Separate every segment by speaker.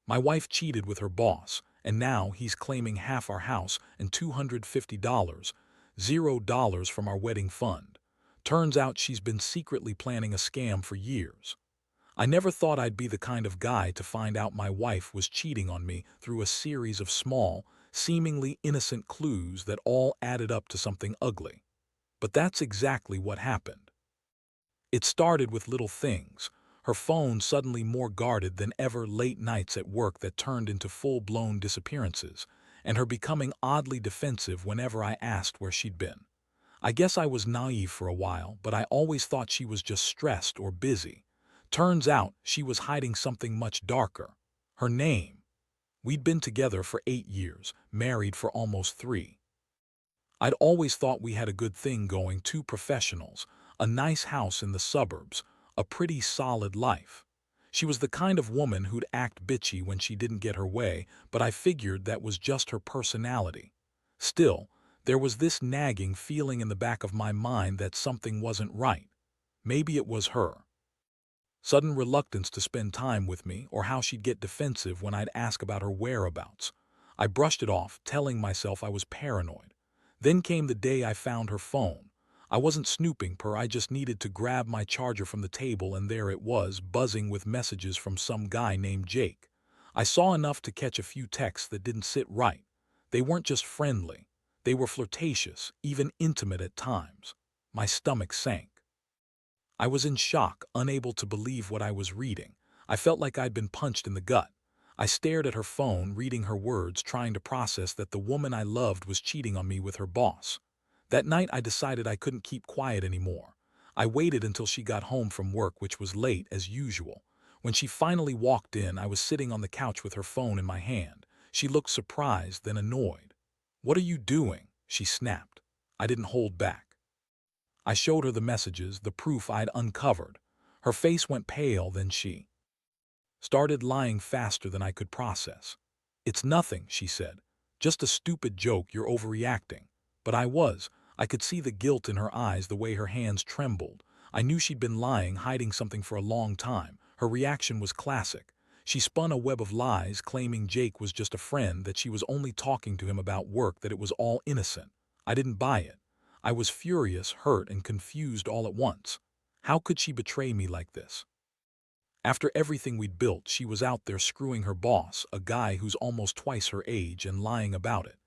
Speaker 1: My wife cheated with her boss, and now he's claiming half our house and $250, $0 from our wedding fund. Turns out she's been secretly planning a scam for years. I never thought I'd be the kind of guy to find out my wife was cheating on me through a series of small, seemingly innocent clues that all added up to something ugly. But that's exactly what happened. It started with little things. Her phone suddenly more guarded than ever, late nights at work that turned into full-blown disappearances, and her becoming oddly defensive whenever I asked where she'd been. I guess I was naive for a while, but I always thought she was just stressed or busy. Turns out she was hiding something much darker. Her name. We'd been together for 8 years, married for almost 3. I'd always thought we had a good thing going, two professionals, a nice house in the suburbs, a pretty solid life. She was the kind of woman who'd act bitchy when she didn't get her way, but I figured that was just her personality. Still, there was this nagging feeling in the back of my mind that something wasn't right. Maybe it was her sudden reluctance to spend time with me, or how she'd get defensive when I'd ask about her whereabouts. I brushed it off, telling myself I was paranoid. Then came the day I found her phone. I wasn't snooping per, I just needed to grab my charger from the table, and there it was, buzzing with messages from some guy named Jake. I saw enough to catch a few texts that didn't sit right. They weren't just friendly. They were flirtatious, even intimate at times. My stomach sank. I was in shock, unable to believe what I was reading. I felt like I'd been punched in the gut. I stared at her phone, reading her words, trying to process that the woman I loved was cheating on me with her boss. That night I decided I couldn't keep quiet anymore. I waited until she got home from work, which was late as usual. When she finally walked in, I was sitting on the couch with her phone in my hand. She looked surprised, then annoyed. "What are you doing?" she snapped. I didn't hold back. I showed her the messages, the proof I'd uncovered. Her face went pale, then she started lying faster than I could process. "It's nothing," she said. "Just a stupid joke, you're overreacting." But I was. I could see the guilt in her eyes, the way her hands trembled. I knew she'd been lying, hiding something for a long time. Her reaction was classic. She spun a web of lies, claiming Jake was just a friend, that she was only talking to him about work, that it was all innocent. I didn't buy it. I was furious, hurt, and confused all at once. How could she betray me like this? After everything we'd built, she was out there screwing her boss, a guy who's almost twice her age, and lying about it.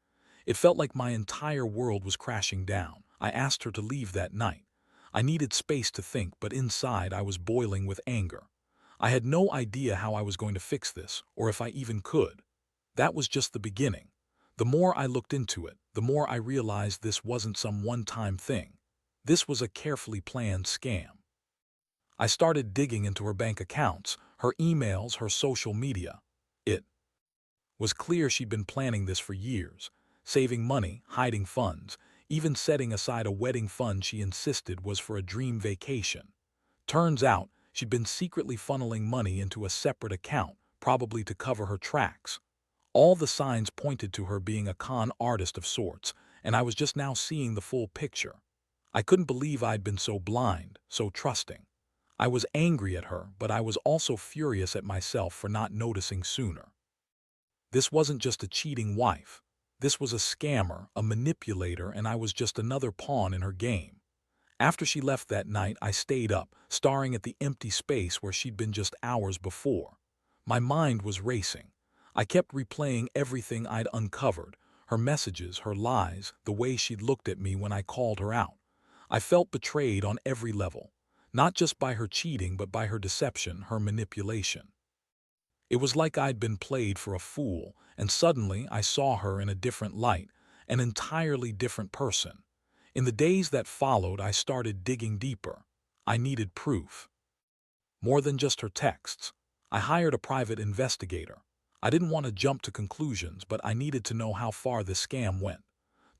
Speaker 1: It felt like my entire world was crashing down. I asked her to leave that night. I needed space to think, but inside I was boiling with anger. I had no idea how I was going to fix this, or if I even could. That was just the beginning. The more I looked into it, the more I realized this wasn't some one-time thing. This was a carefully planned scam. I started digging into her bank accounts, her emails, her social media. It was clear she'd been planning this for years, saving money, hiding funds, even setting aside a wedding fund she insisted was for a dream vacation. Turns out, she'd been secretly funneling money into a separate account, probably to cover her tracks. All the signs pointed to her being a con artist of sorts, and I was just now seeing the full picture. I couldn't believe I'd been so blind, so trusting. I was angry at her, but I was also furious at myself for not noticing sooner. This wasn't just a cheating wife. This was a scammer, a manipulator, and I was just another pawn in her game. After she left that night, I stayed up, staring at the empty space where she'd been just hours before. My mind was racing. I kept replaying everything I'd uncovered, her messages, her lies, the way she'd looked at me when I called her out. I felt betrayed on every level, not just by her cheating, but by her deception, her manipulation. It was like I'd been played for a fool, and suddenly I saw her in a different light, an entirely different person. In the days that followed, I started digging deeper. I needed proof. More than just her texts. I hired a private investigator. I didn't want to jump to conclusions, but I needed to know how far this scam went.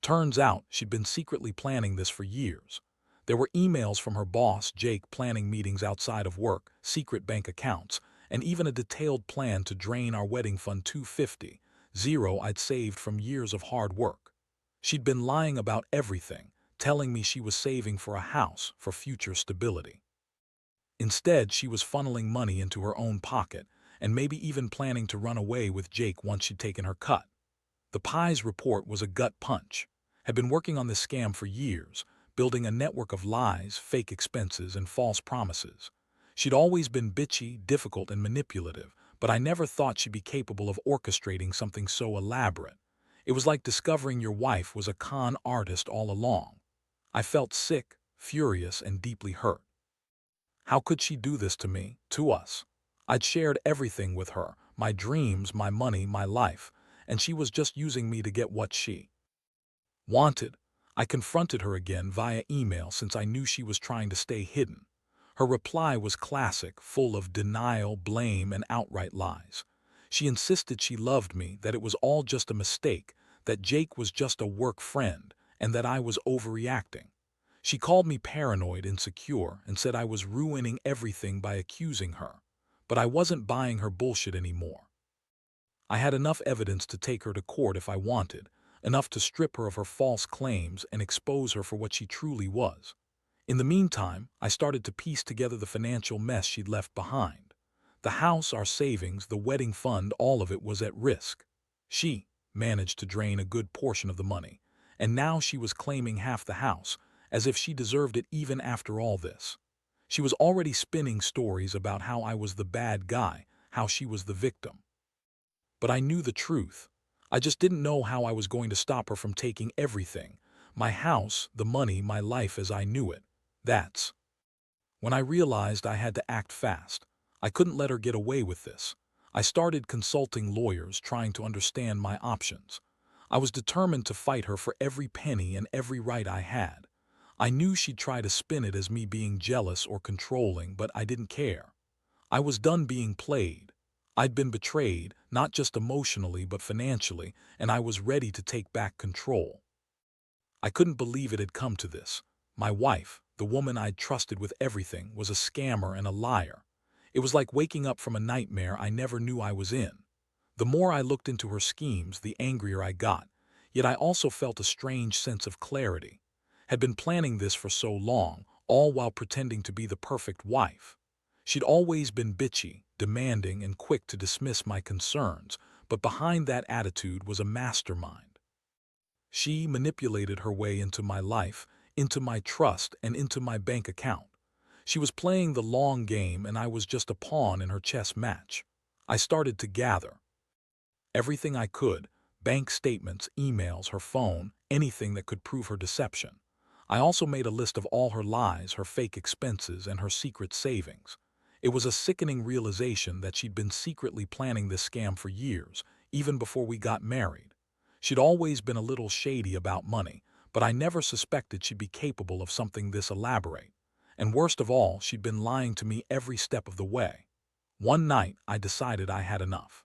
Speaker 1: Turns out, she'd been secretly planning this for years. There were emails from her boss, Jake, planning meetings outside of work, secret bank accounts, and even a detailed plan to drain our wedding fund $250, I'd saved from years of hard work. She'd been lying about everything, telling me she was saving for a house, for future stability. Instead, she was funneling money into her own pocket, and maybe even planning to run away with Jake once she'd taken her cut. The Pie's report was a gut punch. Had been working on this scam for years, building a network of lies, fake expenses, and false promises. She'd always been bitchy, difficult, and manipulative, but I never thought she'd be capable of orchestrating something so elaborate. It was like discovering your wife was a con artist all along. I felt sick, furious, and deeply hurt. How could she do this to me, to us? I'd shared everything with her, my dreams, my money, my life, and she was just using me to get what she wanted. I confronted her again via email since I knew she was trying to stay hidden. Her reply was classic, full of denial, blame, and outright lies. She insisted she loved me, that it was all just a mistake, that Jake was just a work friend, and that I was overreacting. She called me paranoid, insecure, and said I was ruining everything by accusing her. But I wasn't buying her bullshit anymore. I had enough evidence to take her to court if I wanted, enough to strip her of her false claims and expose her for what she truly was. In the meantime, I started to piece together the financial mess she'd left behind. The house, our savings, the wedding fund, all of it was at risk. She managed to drain a good portion of the money, and now she was claiming half the house, as if she deserved it even after all this. She was already spinning stories about how I was the bad guy, how she was the victim. But I knew the truth. I just didn't know how I was going to stop her from taking everything. My house, the money, my life as I knew it. That's when I realized I had to act fast. I couldn't let her get away with this. I started consulting lawyers, trying to understand my options. I was determined to fight her for every penny and every right I had. I knew she'd try to spin it as me being jealous or controlling, but I didn't care. I was done being played. I'd been betrayed, not just emotionally but financially, and I was ready to take back control. I couldn't believe it had come to this. My wife, the woman I'd trusted with everything, was a scammer and a liar. It was like waking up from a nightmare I never knew I was in. The more I looked into her schemes, the angrier I got, yet I also felt a strange sense of clarity. Had been planning this for so long, all while pretending to be the perfect wife. She'd always been bitchy, demanding, and quick to dismiss my concerns, but behind that attitude was a mastermind. She manipulated her way into my life, into my trust, and into my bank account. She was playing the long game, and I was just a pawn in her chess match. I started to gather everything I could: bank statements, emails, her phone, anything that could prove her deception. I also made a list of all her lies, her fake expenses, and her secret savings. It was a sickening realization that she'd been secretly planning this scam for years, even before we got married. She'd always been a little shady about money, but I never suspected she'd be capable of something this elaborate. And worst of all, she'd been lying to me every step of the way. One night, I decided I had enough.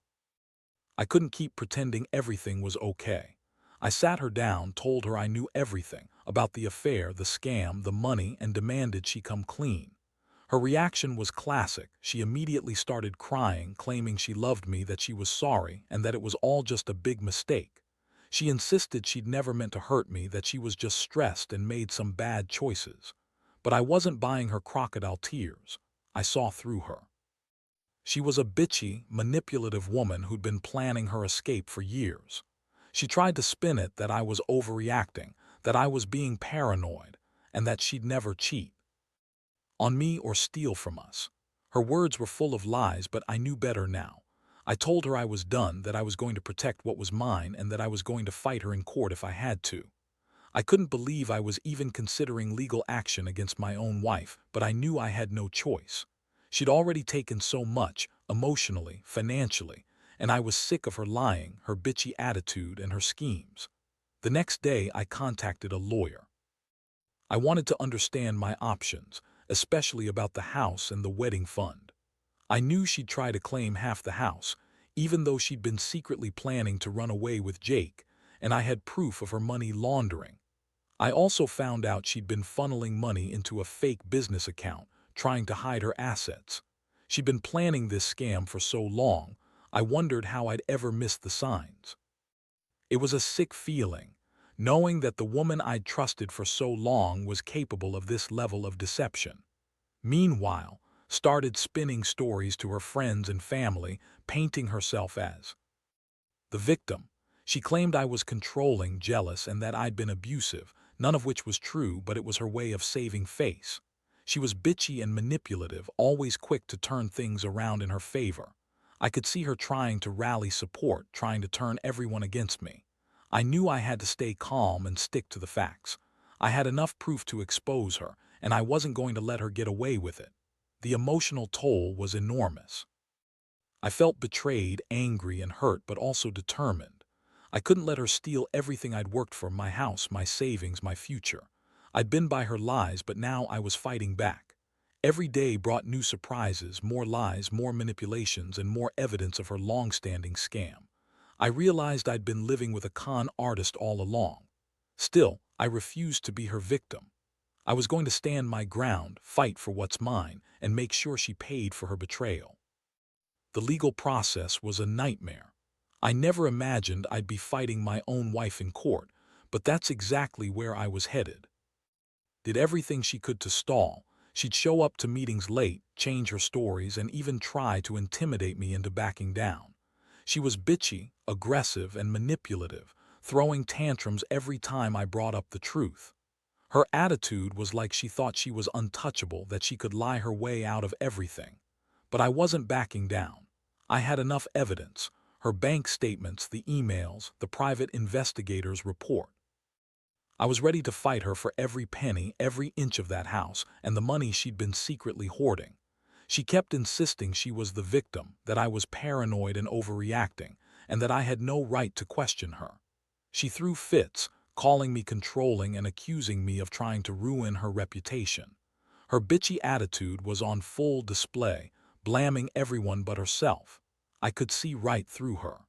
Speaker 1: I couldn't keep pretending everything was okay. I sat her down, told her I knew everything about the affair, the scam, the money, and demanded she come clean. Her reaction was classic. She immediately started crying, claiming she loved me, that she was sorry, and that it was all just a big mistake. She insisted she'd never meant to hurt me, that she was just stressed and made some bad choices. But I wasn't buying her crocodile tears. I saw through her. She was a bitchy, manipulative woman who'd been planning her escape for years. She tried to spin it that I was overreacting, that I was being paranoid, and that she'd never cheat on me or steal from us. Her words were full of lies, but I knew better now. I told her I was done, that I was going to protect what was mine, and that I was going to fight her in court if I had to. I couldn't believe I was even considering legal action against my own wife, but I knew I had no choice. She'd already taken so much, emotionally, financially, and I was sick of her lying, her bitchy attitude, and her schemes. The next day, I contacted a lawyer. I wanted to understand my options, especially about the house and the wedding fund. I knew she'd try to claim half the house, even though she'd been secretly planning to run away with Jake, and I had proof of her money laundering. I also found out she'd been funneling money into a fake business account, trying to hide her assets. She'd been planning this scam for so long, I wondered how I'd ever missed the signs. It was a sick feeling, knowing that the woman I'd trusted for so long was capable of this level of deception. Meanwhile, started spinning stories to her friends and family, painting herself as the victim. She claimed I was controlling, jealous, and that I'd been abusive, none of which was true, but it was her way of saving face. She was bitchy and manipulative, always quick to turn things around in her favor. I could see her trying to rally support, trying to turn everyone against me. I knew I had to stay calm and stick to the facts. I had enough proof to expose her, and I wasn't going to let her get away with it. The emotional toll was enormous. I felt betrayed, angry, and hurt, but also determined. I couldn't let her steal everything I'd worked for: my house, my savings, my future. I'd been by her lies, but now I was fighting back. Every day brought new surprises, more lies, more manipulations, and more evidence of her long-standing scam. I realized I'd been living with a con artist all along. Still, I refused to be her victim. I was going to stand my ground, fight for what's mine, and make sure she paid for her betrayal. The legal process was a nightmare. I never imagined I'd be fighting my own wife in court, but that's exactly where I was headed. Did everything she could to stall. She'd show up to meetings late, change her stories, and even try to intimidate me into backing down. She was bitchy, aggressive, and manipulative, throwing tantrums every time I brought up the truth. Her attitude was like she thought she was untouchable, that she could lie her way out of everything. But I wasn't backing down. I had enough evidence: her bank statements, the emails, the private investigator's report. I was ready to fight her for every penny, every inch of that house, and the money she'd been secretly hoarding. She kept insisting she was the victim, that I was paranoid and overreacting, and that I had no right to question her. She threw fits, calling me controlling and accusing me of trying to ruin her reputation. Her bitchy attitude was on full display, blaming everyone but herself. I could see right through her.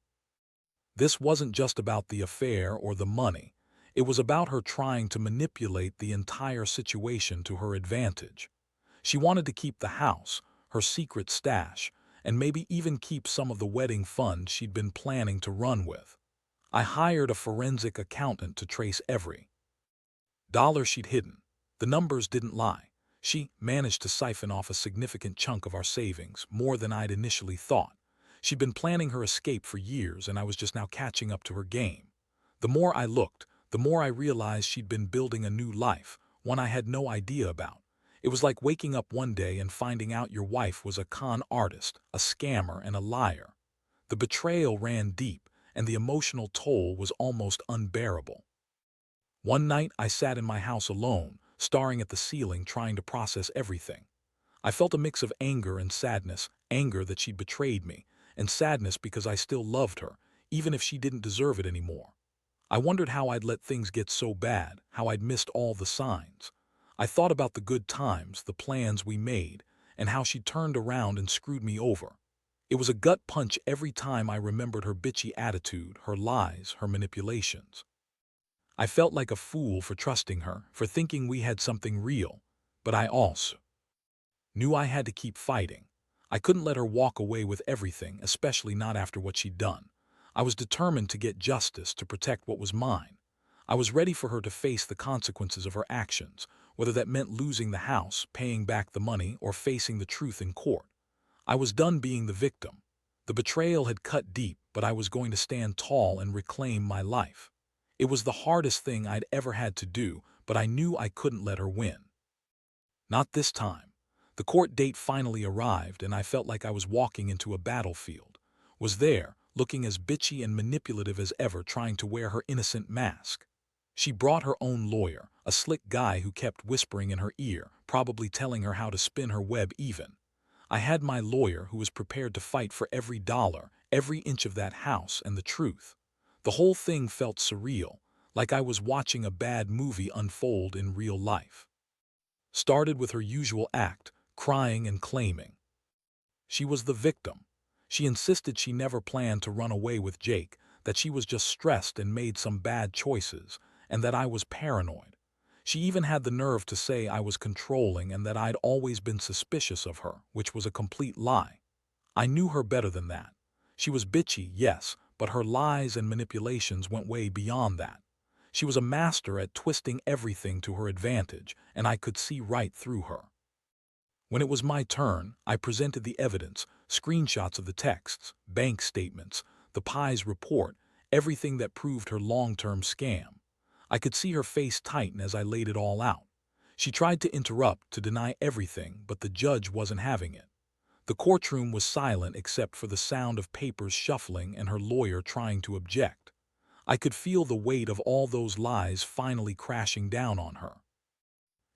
Speaker 1: This wasn't just about the affair or the money. It was about her trying to manipulate the entire situation to her advantage. She wanted to keep the house, her secret stash, and maybe even keep some of the wedding fund she'd been planning to run with. I hired a forensic accountant to trace every dollar she'd hidden. The numbers didn't lie. She managed to siphon off a significant chunk of our savings, more than I'd initially thought. She'd been planning her escape for years, and I was just now catching up to her game. The more I looked, the more I realized she'd been building a new life, one I had no idea about. It was like waking up one day and finding out your wife was a con artist, a scammer, and a liar. The betrayal ran deep, and the emotional toll was almost unbearable. One night I sat in my house alone, staring at the ceiling, trying to process everything. I felt a mix of anger and sadness: anger that she'd betrayed me, and sadness because I still loved her, even if she didn't deserve it anymore. I wondered how I'd let things get so bad, how I'd missed all the signs. I thought about the good times, the plans we made, and how she'd turned around and screwed me over. It was a gut punch every time I remembered her bitchy attitude, her lies, her manipulations. I felt like a fool for trusting her, for thinking we had something real, but I also knew I had to keep fighting. I couldn't let her walk away with everything, especially not after what she'd done. I was determined to get justice, to protect what was mine. I was ready for her to face the consequences of her actions, whether that meant losing the house, paying back the money, or facing the truth in court. I was done being the victim. The betrayal had cut deep, but I was going to stand tall and reclaim my life. It was the hardest thing I'd ever had to do, but I knew I couldn't let her win. Not this time. The court date finally arrived, and I felt like I was walking into a battlefield. Was there, looking as bitchy and manipulative as ever, trying to wear her innocent mask. She brought her own lawyer, a slick guy who kept whispering in her ear, probably telling her how to spin her web even. I had my lawyer, who was prepared to fight for every dollar, every inch of that house, and the truth. The whole thing felt surreal, like I was watching a bad movie unfold in real life. Started with her usual act, crying and claiming she was the victim. She insisted she never planned to run away with Jake, that she was just stressed and made some bad choices, and that I was paranoid. She even had the nerve to say I was controlling and that I'd always been suspicious of her, which was a complete lie. I knew her better than that. She was bitchy, yes, but her lies and manipulations went way beyond that. She was a master at twisting everything to her advantage, and I could see right through her. When it was my turn, I presented the evidence, screenshots of the texts, bank statements, the Pi's report, everything that proved her long-term scam. I could see her face tighten as I laid it all out. She tried to interrupt, to deny everything, but the judge wasn't having it. The courtroom was silent except for the sound of papers shuffling and her lawyer trying to object. I could feel the weight of all those lies finally crashing down on her.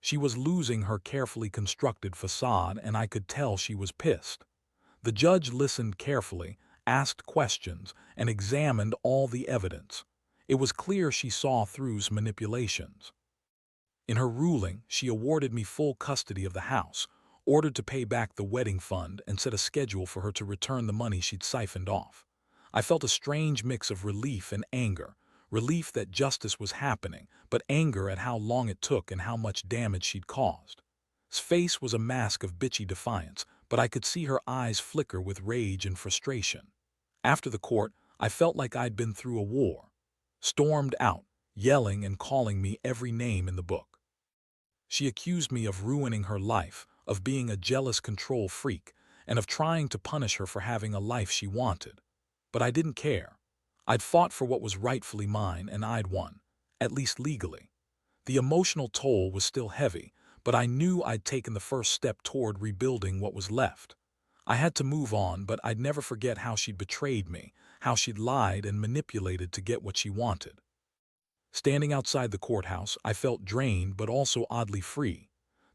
Speaker 1: She was losing her carefully constructed facade, and I could tell she was pissed. The judge listened carefully, asked questions, and examined all the evidence. It was clear she saw through manipulations. In her ruling, she awarded me full custody of the house, ordered to pay back the wedding fund, and set a schedule for her to return the money she'd siphoned off. I felt a strange mix of relief and anger, relief that justice was happening, but anger at how long it took and how much damage she'd caused. His face was a mask of bitchy defiance, but I could see her eyes flicker with rage and frustration. After the court, I felt like I'd been through a war. Stormed out, yelling and calling me every name in the book. She accused me of ruining her life, of being a jealous control freak, and of trying to punish her for having a life she wanted. But I didn't care. I'd fought for what was rightfully mine, and I'd won, at least legally. The emotional toll was still heavy, but I knew I'd taken the first step toward rebuilding what was left. I had to move on, but I'd never forget how she'd betrayed me, how she'd lied and manipulated to get what she wanted. Standing outside the courthouse, I felt drained but also oddly free.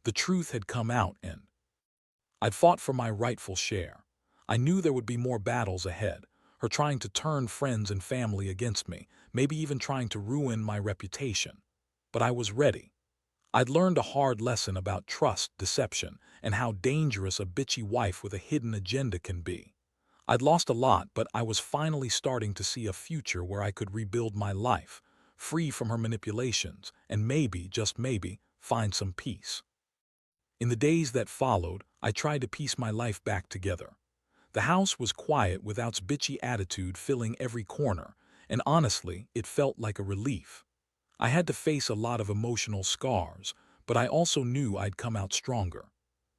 Speaker 1: The truth had come out, and I'd fought for my rightful share. I knew there would be more battles ahead, her trying to turn friends and family against me, maybe even trying to ruin my reputation. But I was ready. I'd learned a hard lesson about trust, deception, and how dangerous a bitchy wife with a hidden agenda can be. I'd lost a lot, but I was finally starting to see a future where I could rebuild my life, free from her manipulations, and maybe, just maybe, find some peace. In the days that followed, I tried to piece my life back together. The house was quiet without its bitchy attitude filling every corner, and honestly, it felt like a relief. I had to face a lot of emotional scars, but I also knew I'd come out stronger.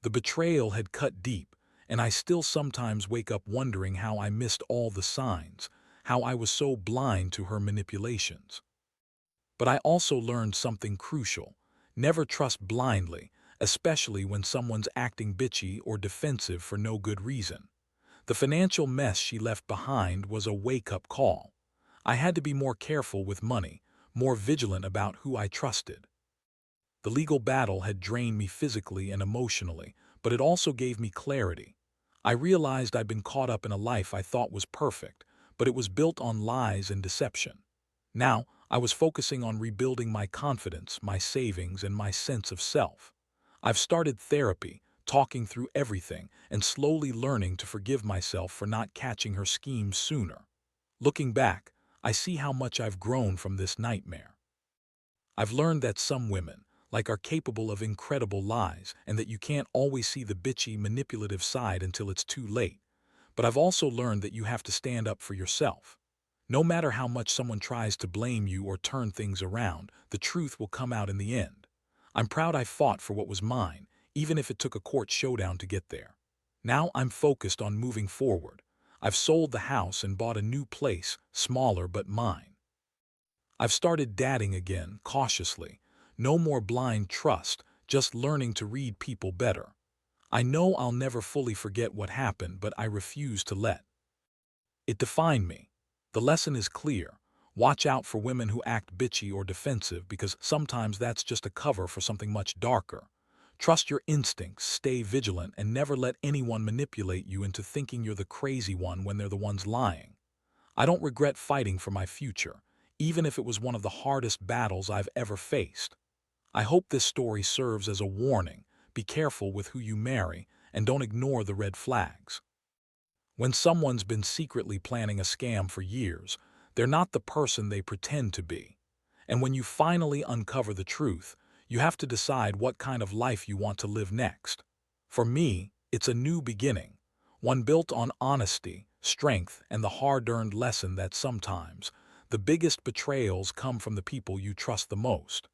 Speaker 1: The betrayal had cut deep, and I still sometimes wake up wondering how I missed all the signs, how I was so blind to her manipulations. But I also learned something crucial. Never trust blindly, especially when someone's acting bitchy or defensive for no good reason. The financial mess she left behind was a wake-up call. I had to be more careful with money, more vigilant about who I trusted. The legal battle had drained me physically and emotionally, but it also gave me clarity. I realized I'd been caught up in a life I thought was perfect, but it was built on lies and deception. Now, I was focusing on rebuilding my confidence, my savings, and my sense of self. I've started therapy, talking through everything, and slowly learning to forgive myself for not catching her schemes sooner. Looking back, I see how much I've grown from this nightmare. I've learned that some women, are capable of incredible lies, and that you can't always see the bitchy, manipulative side until it's too late. But I've also learned that you have to stand up for yourself. No matter how much someone tries to blame you or turn things around, the truth will come out in the end. I'm proud I fought for what was mine, even if it took a court showdown to get there. Now I'm focused on moving forward. I've sold the house and bought a new place, smaller but mine. I've started dating again, cautiously. No more blind trust, just learning to read people better. I know I'll never fully forget what happened, but I refuse to let it define me. The lesson is clear. Watch out for women who act bitchy or defensive, because sometimes that's just a cover for something much darker. Trust your instincts, stay vigilant, and never let anyone manipulate you into thinking you're the crazy one when they're the ones lying. I don't regret fighting for my future, even if it was one of the hardest battles I've ever faced. I hope this story serves as a warning. Be careful with who you marry, and don't ignore the red flags. When someone's been secretly planning a scam for years, they're not the person they pretend to be. And when you finally uncover the truth, you have to decide what kind of life you want to live next. For me, it's a new beginning, one built on honesty, strength, and the hard-earned lesson that sometimes the biggest betrayals come from the people you trust the most.